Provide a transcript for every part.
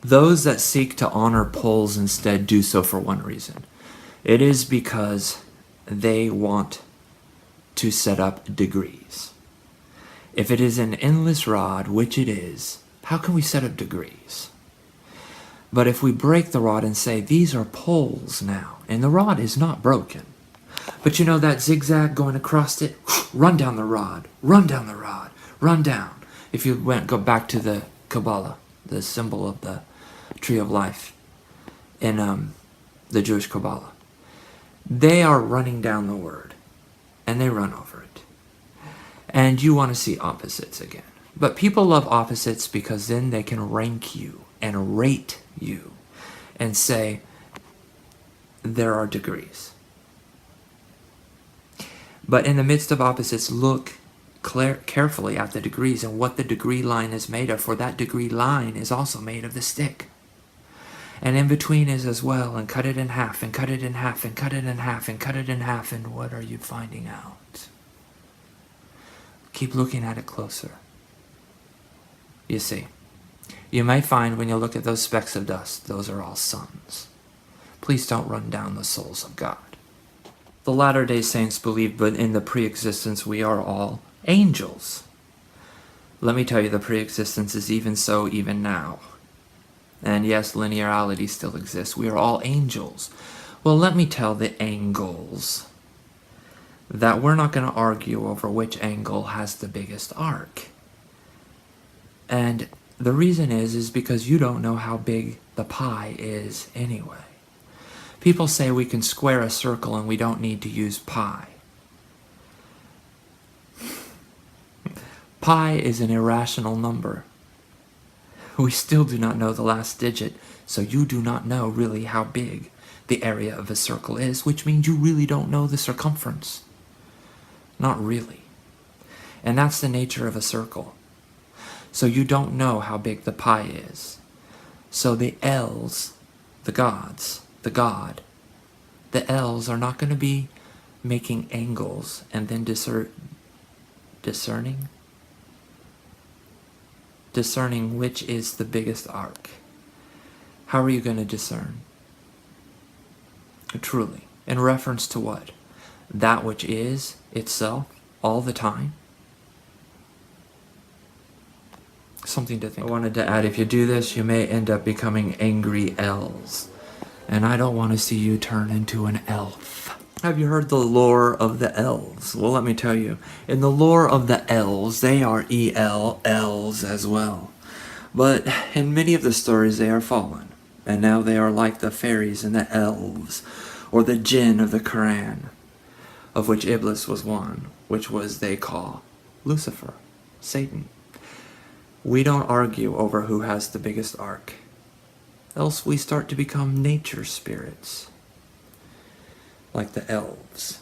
Those that seek to honor poles instead do so for one reason. It is because they want to set up degrees. If it is an endless rod, which it is, how can we set up degrees? But if we break the rod and say, these are poles now, and the rod is not broken, but you know that zigzag going across it, run down the rod, run down the rod, run down. If you go back to the Kabbalah, the symbol of the tree of life in the Jewish Kabbalah, they are running down the word, and they run over it. And you want to see opposites again. But people love opposites because then they can rank you and rate you and say, there are degrees. But in the midst of opposites, look carefully at the degrees and what the degree line is made of, for that degree line is also made of the stick. And in between is as well, and cut it in half, and cut it in half, and cut it in half, and cut it in half, and what are you finding out? Keep looking at it closer. You see, you may find when you look at those specks of dust, those are all suns. Please don't run down the souls of God. The Latter-day Saints believe, but in the pre-existence we are all angels. Let me tell you, the pre-existence is even so even now. And yes, linearity still exists. We are all angels. Well, let me tell the angles that we're not going to argue over which angle has the biggest arc. And the reason is because you don't know how big the pi is anyway. People say we can square a circle and we don't need to use pi. Pi is an irrational number. We still do not know the last digit, so you do not know really how big the area of a circle is, which means you really don't know the circumference. Not really. And that's the nature of a circle. So you don't know how big the pi is. So the L's, the gods, the God, the L's are not going to be making angles and then discerning which is the biggest arc. How are you going to discern? Truly. In reference to what? That which is itself all the time? Something to think. I wanted to add, if you do this, you may end up becoming angry elves. And I don't want to see you turn into an elf. Have you heard the lore of the elves? Well, let me tell you. In the lore of the elves, they are elves as well. But in many of the stories, they are fallen. And now they are like the fairies and the elves, or the jinn of the Quran, of which Iblis was one, which was they call Lucifer, Satan. We don't argue over who has the biggest arc. Else we start to become nature spirits, like the elves.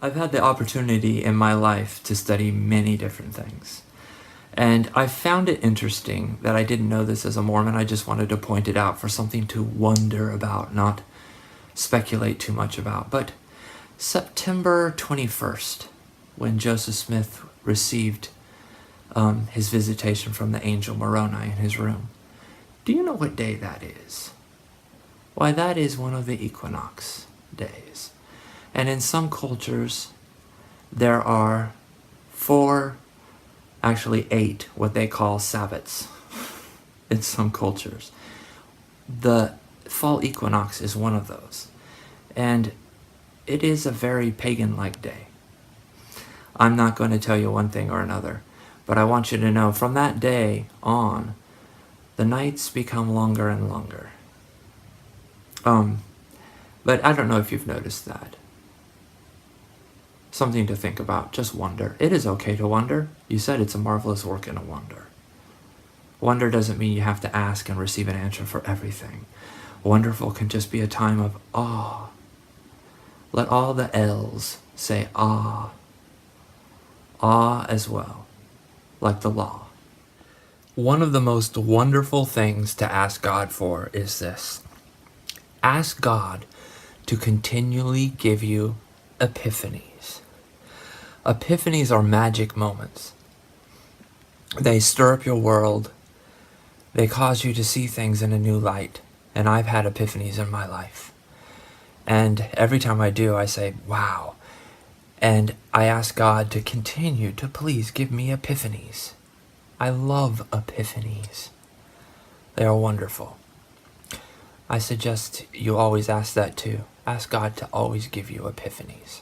I've had the opportunity in my life to study many different things. And I found it interesting that I didn't know this as a Mormon. I just wanted to point it out for something to wonder about, not speculate too much about. But September 21st, when Joseph Smith received his visitation from the angel Moroni in his room, do you know what day that is? Why, that is one of the equinox days. And in some cultures, there are 8, what they call Sabbats. In some cultures. The fall equinox is one of those. And it is a very pagan-like day. I'm not going to tell you one thing or another, but I want you to know from that day on, the nights become longer and longer. But I don't know if you've noticed that. Something to think about. Just wonder. It is okay to wonder. You said it's a marvelous work in a wonder. Wonder doesn't mean you have to ask and receive an answer for everything. Wonderful can just be a time of awe. Let all the L's say ah. Ah as well, like the law. One of the most wonderful things to ask God for is this. Ask God to continually give you epiphanies. Epiphanies are magic moments. They stir up your world. They cause you to see things in a new light. And I've had epiphanies in my life. And every time I do, I say, wow. And I ask God to continue to please give me epiphanies. I love epiphanies. They are wonderful. I suggest you always ask that too. Ask God to always give you epiphanies.